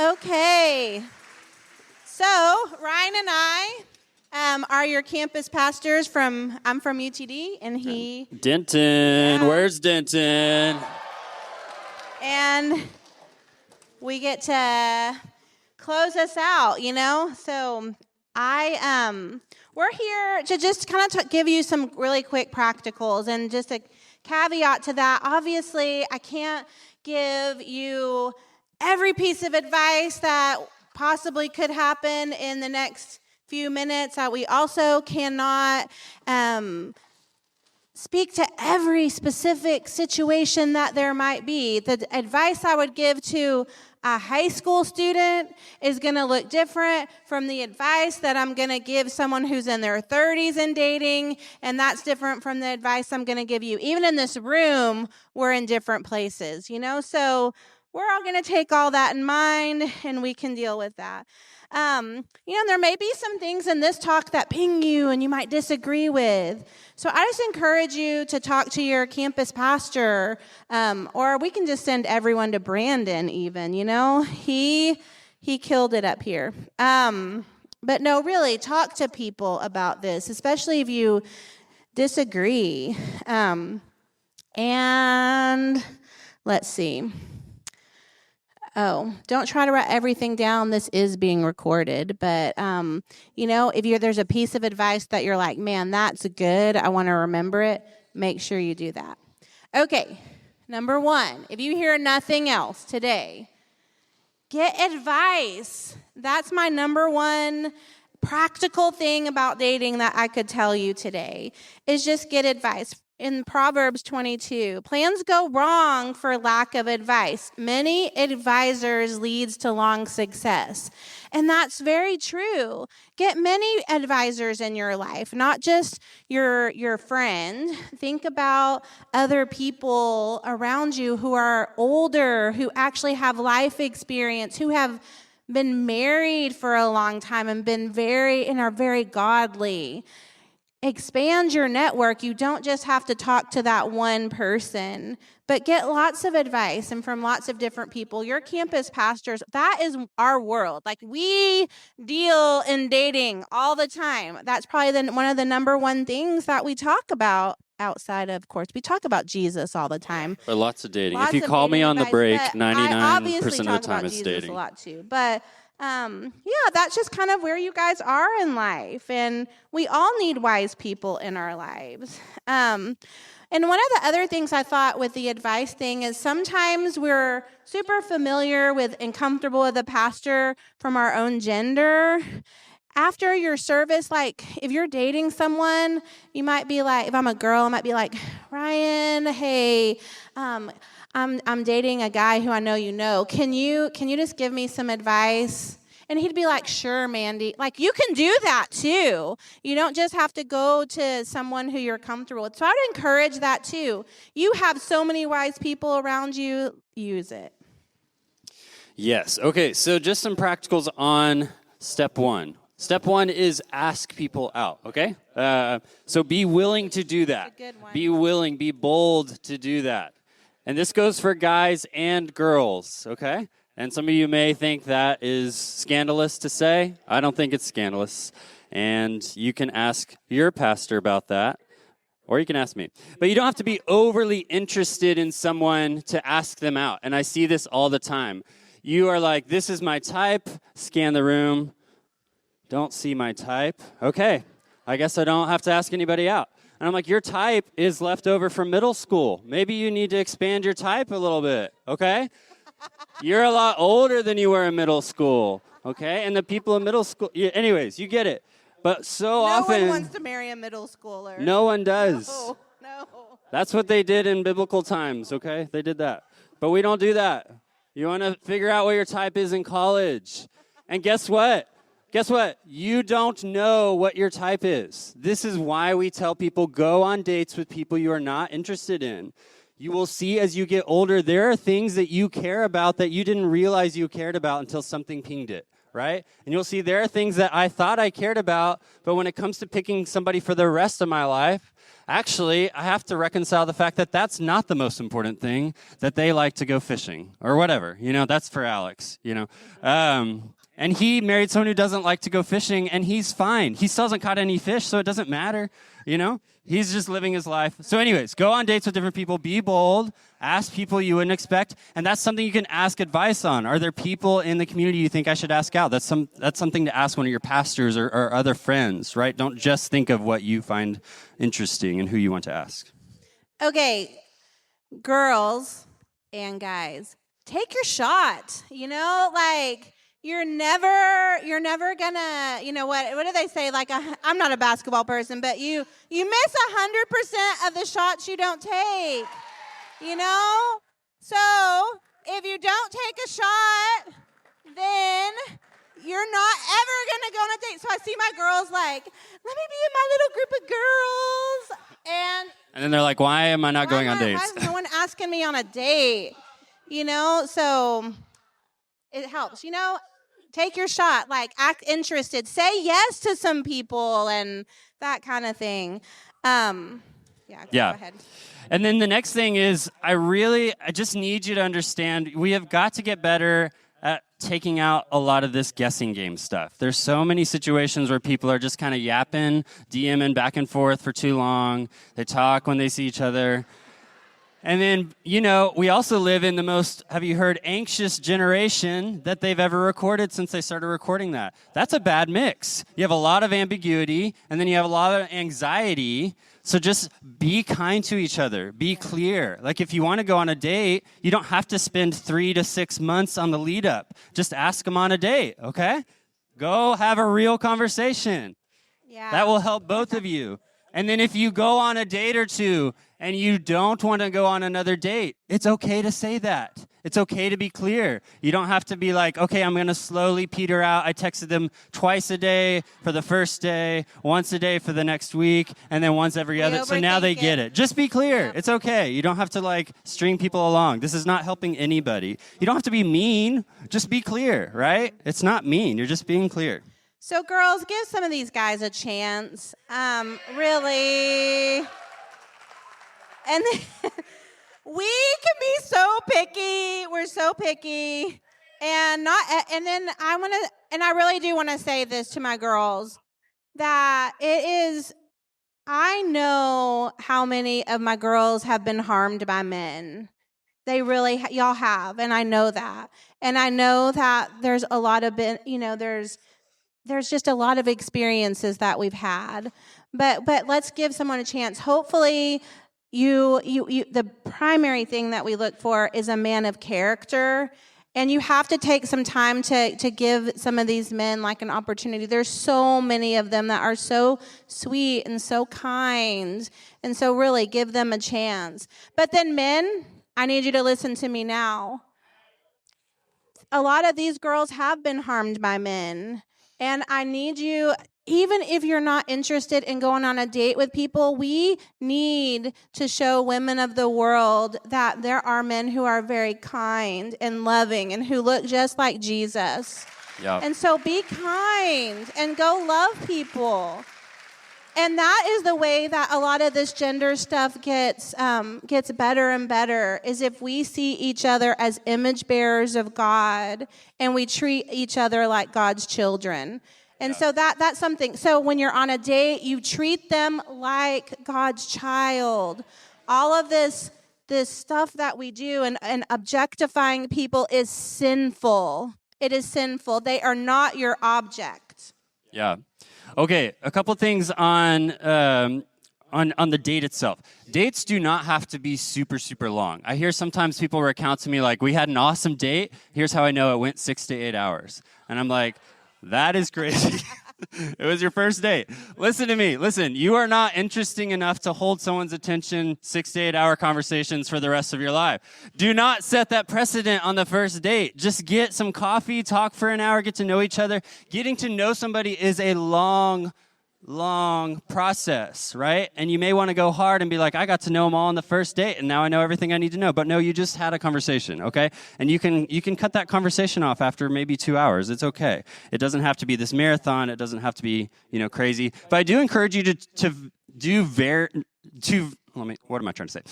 Okay. So, Ryan and I are your campus pastors I'm from UTD, and he... Denton. Yeah. Where's Denton? And we get to close us out, So we're here to just kind of give you some really quick practicals, and just a caveat to that. Obviously, I can't give you every piece of advice that possibly could happen in the next few minutes. We also cannot speak to every specific situation that there might be. The advice I would give to a high school student is going to look different from the advice that I'm going to give someone who's in their 30s and dating, and that's different from the advice I'm going to give you. Even in this room, we're in different places, So we're all going to take all that in mind, and we can deal with that. There may be some things in this talk that ping you and you might disagree with. So I just encourage you to talk to your campus pastor, or we can just send everyone to Brandon even, He killed it up here. But no, really, talk to people about this, especially if you disagree. And let's see. Oh, don't try to write everything down. This is being recorded. But, if there's a piece of advice that you're like, man, that's good, I want to remember it, make sure you do that. Okay, number 1, if you hear nothing else today, get advice. That's my number 1 practical thing about dating that I could tell you today, is just get advice. In Proverbs 22, plans go wrong for lack of advice. Many advisors leads to long success. And that's very true. Get many advisors in your life, not just your friend. Think about other people around you who are older, who actually have life experience, who have been married for a long time and are very godly. Expand your network. You don't just have to talk to that one person, but get lots of advice and from lots of different people. Your campus pastors, that is our world. Like, we deal in dating all the time. That's probably one of the number 1 things that we talk about outside of course. We talk about Jesus all the time. Or lots of dating. If you call me on the break, 99% of the time it's Jesus dating. A lot too, but that's just kind of where you guys are in life, and we all need wise people in our lives. And one of the other things I thought with the advice thing is sometimes we're super familiar with and comfortable with the pastor from our own gender. After your service, like if you're dating someone, you might be like, if I'm a girl, I might be like, Ryan, hey, I'm dating a guy who I know you know. Can you just give me some advice? And he'd be like, sure, Mandy. Like, you can do that too. You don't just have to go to someone who you're comfortable with. So I would encourage that too. You have so many wise people around you. Use it. Yes. Okay, so just some practicals on step 1. Step 1 is ask people out, okay? So be willing to do that. That's a good one. Be willing, be bold to do that. And this goes for guys and girls, okay? And some of you may think that is scandalous to say. I don't think it's scandalous. And you can ask your pastor about that, or you can ask me. But you don't have to be overly interested in someone to ask them out. And I see this all the time. You are like, this is my type, scan the room. Don't see my type. Okay, I guess I don't have to ask anybody out. And I'm like, your type is left over from middle school. Maybe you need to expand your type a little bit, okay? You're a lot older than you were in middle school, okay? And the people in middle school, anyways, you get it. But often... No one wants to marry a middle schooler. No one does. No. That's what they did in biblical times, okay? They did that. But we don't do that. You want to figure out what your type is in college. And guess what? You don't know what your type is. This is why we tell people go on dates with people you are not interested in. You will see as you get older, there are things that you care about that you didn't realize you cared about until something pinged it, right? And you'll see there are things that I thought I cared about, but when it comes to picking somebody for the rest of my life, actually, I have to reconcile the fact that that's not the most important thing, that they like to go fishing or whatever. That's for Alex, And he married someone who doesn't like to go fishing, and he's fine. He still hasn't caught any fish, so it doesn't matter, He's just living his life. So anyways, go on dates with different people. Be bold. Ask people you wouldn't expect. And that's something you can ask advice on. Are there people in the community you think I should ask out? That's something to ask one of your pastors or other friends, right? Don't just think of what you find interesting and who you want to ask. Okay, girls and guys, take your shot. You're never gonna, what do they say? I'm not a basketball person, but you miss 100% of the shots you don't take, So if you don't take a shot, then you're not ever gonna go on a date. So I see my girls let me be in my little group of girls. And then they're like, why am I not going on dates? Why is no one asking me on a date? So it helps, Take your shot, act interested, say yes to some people and that kind of thing. Go ahead. And then the next thing is I just need you to understand we have got to get better at taking out a lot of this guessing game stuff. There's so many situations where people are just kind of yapping, DMing back and forth for too long. They talk when they see each other. And then, we also live in the most, have you heard, anxious generation that they've ever recorded since they started recording that. That's a bad mix. You have a lot of ambiguity, and then you have a lot of anxiety. So just be kind to each other. Be clear. If you want to go on a date, you don't have to spend 3 to 6 months on the lead up. Just ask them on a date, okay? Go have a real conversation. Yeah. That will help both of you. And then if you go on a date or two and you don't want to go on another date, it's okay to say that. It's okay to be clear. You don't have to be like, okay, I'm going to slowly peter out. I texted them twice a day for the first day, once a day for the next week, and then once every other. So now they get it. Just be clear. Yeah. It's okay. You don't have to string people along. This is not helping anybody. You don't have to be mean. Just be clear, right? It's not mean. You're just being clear. So girls, give some of these guys a chance. Really. And we can be so picky. We're so picky. And I really do want to say this to my girls, that I know how many of my girls have been harmed by men. They really, y'all have, and I know that. And I know that there's a lot of, there's just a lot of experiences that we've had, but let's give someone a chance. Hopefully, the primary thing that we look for is a man of character, and you have to take some time to give some of these men an opportunity. There's so many of them that are so sweet and so kind, and so really give them a chance. But then men, I need you to listen to me now. A lot of these girls have been harmed by men. And I need you, even if you're not interested in going on a date with people, we need to show women of the world that there are men who are very kind and loving and who look just like Jesus. Yep. And so be kind and go love people. And that is the way that a lot of this gender stuff gets better and better, is if we see each other as image bearers of God and we treat each other like God's children. And so that's something. So when you're on a date, you treat them like God's child. All of this stuff that we do and objectifying people is sinful. It is sinful. They are not your object. Yeah. Okay, a couple things on the date itself. Dates do not have to be super, super long. I hear sometimes people recount to me we had an awesome date. Here's how I know it went 6 to 8 hours. And I'm like, that is crazy. It was your first date. Listen to me. Listen, you are not interesting enough to hold someone's attention 6 to 8 hour conversations for the rest of your life. Do not set that precedent on the first date. Just get some coffee, talk for an hour, get to know each other. Getting to know somebody is a long long process, right? And you may want to go hard and be like, I got to know them all on the first date, and now I know everything I need to know. But no, you just had a conversation, okay? And you can cut that conversation off after maybe 2 hours. It's okay. It doesn't have to be this marathon. It doesn't have to be, crazy. But I do encourage you what am I trying to say?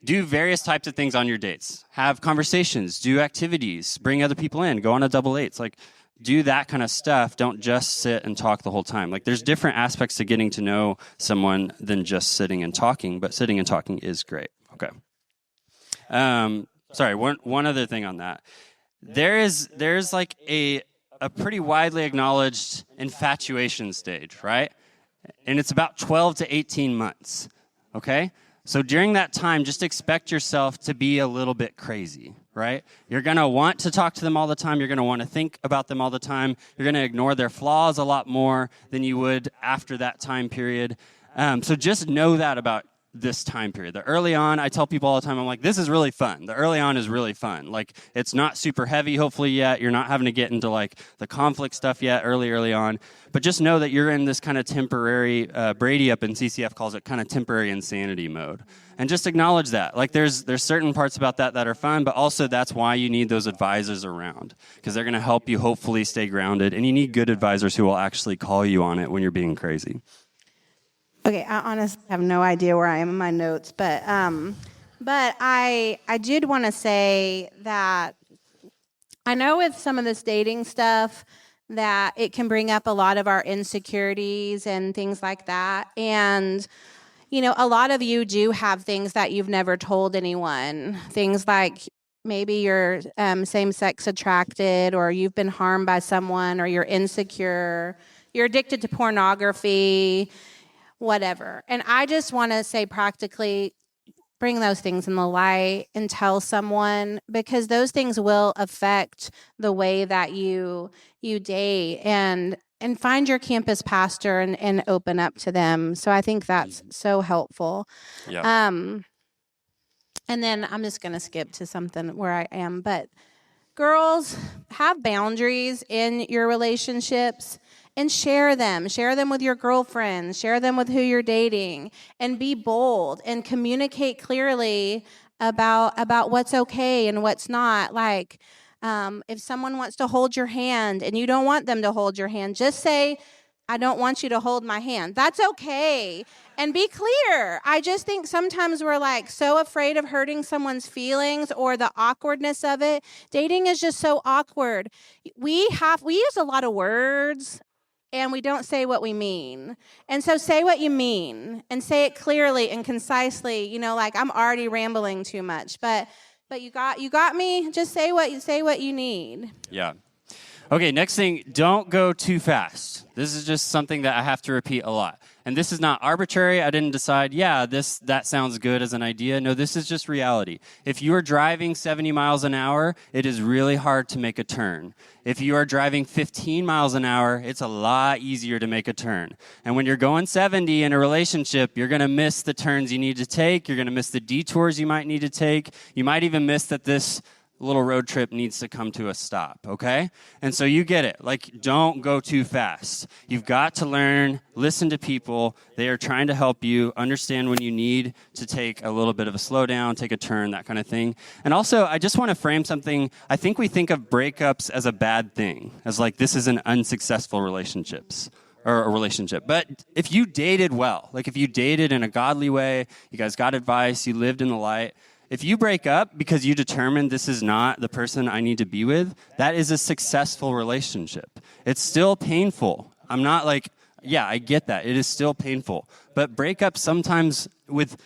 Do various types of things on your dates. Have conversations, do activities, bring other people in, go on a double dates. Like, do that kind of stuff. Don't just sit and talk the whole time. Like, there's different aspects to getting to know someone than just sitting and talking, but sitting and talking is great. Okay. Sorry, one other thing on that. There's like a pretty widely acknowledged infatuation stage, right? And it's about 12 to 18 months, okay? So during that time, just expect yourself to be a little bit crazy, right? You're going to want to talk to them all the time. You're going to want to think about them all the time. You're going to ignore their flaws a lot more than you would after that time period. So just know that about this time period. The early on, I tell people all the time, I'm like, this is really fun. The early on is really fun. Like, it's not super heavy, hopefully, yet. You're not having to get into, like, the conflict stuff yet early on. But just know that you're in this kind of temporary, Brady up in CCF calls it kind of temporary insanity mode. And just acknowledge that. Like, there's certain parts about that are fun, but also that's why you need those advisors around, because they're going to help you hopefully stay grounded. And you need good advisors who will actually call you on it when you're being crazy. Okay, I honestly have no idea where I am in my notes, but I did want to say that I know with some of this dating stuff that it can bring up a lot of our insecurities and things like that. And, a lot of you do have things that you've never told anyone. Things like maybe you're same-sex attracted, or you've been harmed by someone, or you're insecure, you're addicted to pornography, whatever. And I just want to say practically, bring those things in the light and tell someone, because those things will affect the way that you date, and find your campus pastor and open up to them. So I think that's so helpful. Yeah. And then I'm just going to skip to something where I am, but girls, have boundaries in your relationships and share them. Share them with your girlfriends. Share them with who you're dating. And be bold and communicate clearly about what's okay and what's not. Like, if someone wants to hold your hand and you don't want them to hold your hand, just say, I don't want you to hold my hand. That's okay. And be clear. I just think sometimes we're like so afraid of hurting someone's feelings or the awkwardness of it. Dating is just so awkward. We use a lot of words and we don't say what we mean. And so say what you mean and say it clearly and concisely. Like, I'm already rambling too much, but you got me. Just say what you need. Yeah. Okay, next thing, don't go too fast. This is just something that I have to repeat a lot. And this is not arbitrary. I didn't decide, that sounds good as an idea. No, this is just reality. If you are driving 70 miles an hour, it is really hard to make a turn. If you are driving 15 miles an hour, it's a lot easier to make a turn. And when you're going 70 in a relationship, you're going to miss the turns you need to take. You're going to miss the detours you might need to take. You might even miss that this little road trip needs to come to a stop, okay? And so you get it. Like, don't go too fast. You've got to learn, listen to people. They are trying to help you understand when you need to take a little bit of a slowdown, take a turn, that kind of thing. And also, I just want to frame something. I think we think of breakups as a bad thing, as like this is an unsuccessful relationships. Or a relationship. But if you dated well, like if you dated in a godly way, you guys got advice, you lived in the light, if you break up because you determine this is not the person I need to be with, that is a successful relationship. It's still painful. I'm not like, I get that. It is still painful. But breakup sometimes with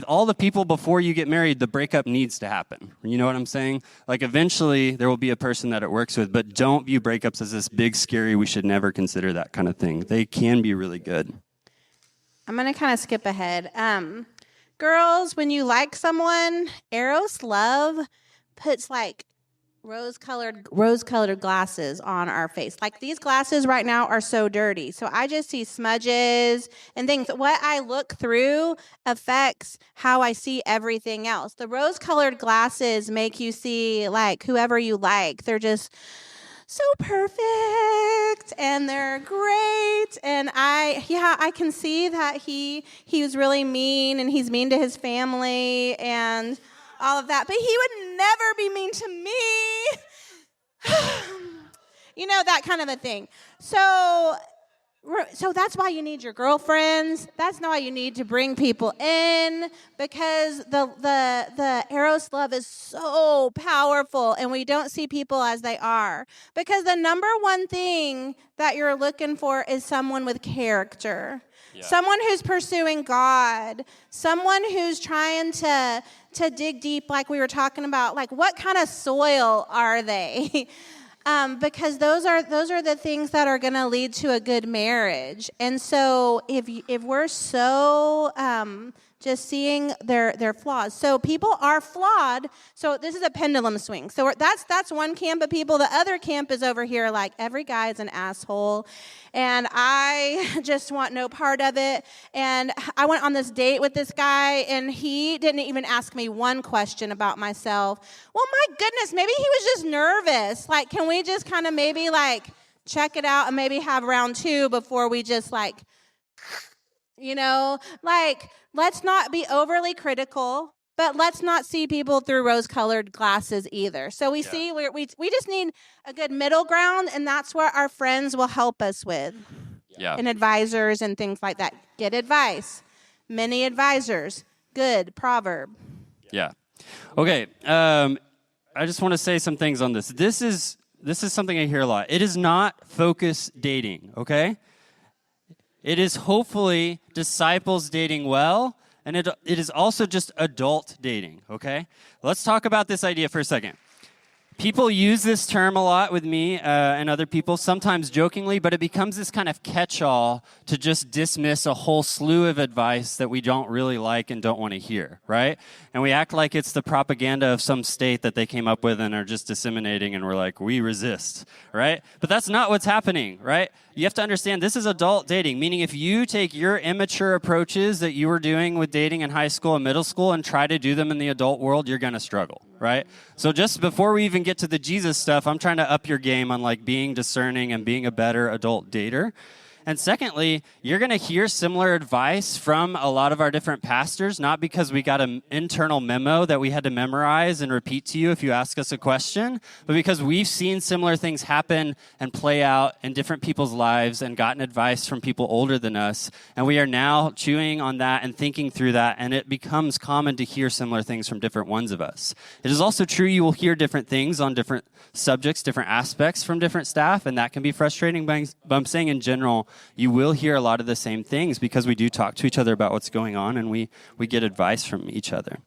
all the people before you get married, the breakup needs to happen. You know what I'm saying? Like, eventually there will be a person that it works with, but don't view breakups as this big, scary, we should never consider that kind of thing. They can be really good. I'm going to kind of skip ahead. Girls, when you like someone, Eros Love puts like rose-colored glasses on our face. Like, these glasses right now are so dirty. So I just see smudges and things. What I look through affects how I see everything else. The rose-colored glasses make you see like whoever you like. They're just so perfect and they're great. And I can see that he was really mean and he's mean to his family and all of that. But he would never be mean to me. That kind of a thing. So that's why you need your girlfriends. That's why you need to bring people in, because the Eros love is so powerful, and we don't see people as they are. Because the number one thing that you're looking for is someone with character. Yeah. Someone who's pursuing God, someone who's trying to dig deep, like we were talking about. Like, what kind of soil are they? Because those are the things that are going to lead to a good marriage. And so if we're so just seeing their flaws, so people are flawed. So this is a pendulum swing. So that's one camp of people. The other camp is over here, like every guy is an asshole, and I just want no part of it. And I went on this date with this guy, and he didn't even ask me one question about myself. Well, my goodness, maybe he was just nervous. Like, can we just kind of maybe like check it out and maybe have round 2 before we just like, like, let's not be overly critical, but let's not see people through rose-colored glasses either. So we just need a good middle ground, and that's what our friends will help us with. Yeah. And advisors and things like that. Get advice. Many advisors. Good proverb. Yeah. Okay. I just want to say some things on this. This is something I hear a lot. It is not focus dating, okay? It is hopefully disciples dating well, and it is also just adult dating, okay? Let's talk about this idea for a second. People use this term a lot with me and other people, sometimes jokingly, but it becomes this kind of catch-all to just dismiss a whole slew of advice that we don't really like and don't want to hear, right? And we act like it's the propaganda of some state that they came up with and are just disseminating, and we're like, we resist, right? But that's not what's happening, right? You have to understand this is adult dating, meaning if you take your immature approaches that you were doing with dating in high school and middle school and try to do them in the adult world, you're going to struggle, right? So just before we even get to the Jesus stuff, I'm trying to up your game on like being discerning and being a better adult dater. And secondly, you're going to hear similar advice from a lot of our different pastors, not because we got an internal memo that we had to memorize and repeat to you if you ask us a question, but because we've seen similar things happen and play out in different people's lives and gotten advice from people older than us. And we are now chewing on that and thinking through that, and it becomes common to hear similar things from different ones of us. It is also true you will hear different things on different subjects, different aspects from different staff, and that can be frustrating, but I'm saying in general, you will hear a lot of the same things because we do talk to each other about what's going on, and we get advice from each other.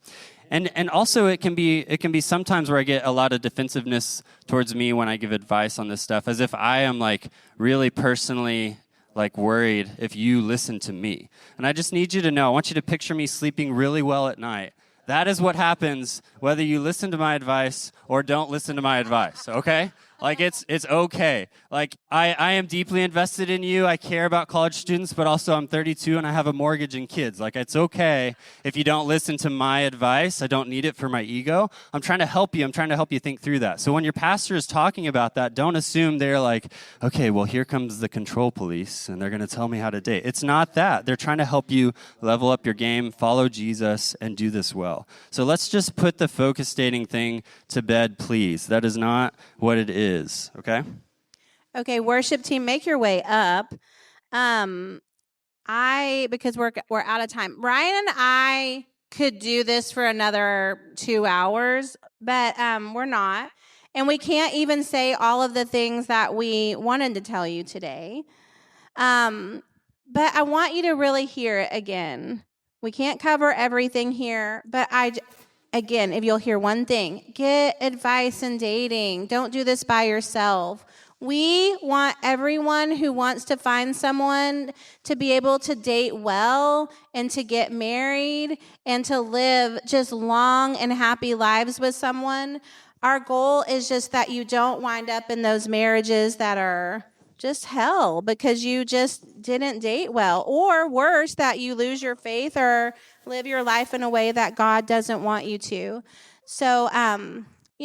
And also it can be sometimes where I get a lot of defensiveness towards me when I give advice on this stuff, as if I am like really personally like worried if you listen to me. And I just need you to know, I want you to picture me sleeping really well at night. That is what happens whether you listen to my advice or don't listen to my advice, okay? Like, it's okay. Like, I am deeply invested in you. I care about college students, but also I'm 32 and I have a mortgage and kids. Like, it's okay if you don't listen to my advice. I don't need it for my ego. I'm trying to help you. I'm trying to help you think through that. So when your pastor is talking about that, don't assume they're like, okay, well, here comes the control police and they're going to tell me how to date. It's not that. They're trying to help you level up your game, follow Jesus, and do this well. So let's just put the focus dating thing to bed, please. That is not what it is. Okay, worship team, make your way up. Because we're out of time. Ryan and I could do this for another 2 hours, but we're not. And we can't even say all of the things that we wanted to tell you today. But I want you to really hear it again. We can't cover everything here, but again, if you'll hear one thing, get advice in dating. Don't do this by yourself. We want everyone who wants to find someone to be able to date well and to get married and to live just long and happy lives with someone. Our goal is just that you don't wind up in those marriages that are just hell because you just didn't date well, or worse, that you lose your faith or live your life in a way that God doesn't want you to. So,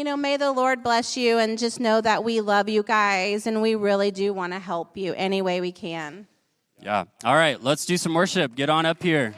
may the Lord bless you, and just know that we love you guys, and we really do want to help you any way we can. Yeah. All right, let's do some worship. Get on up here.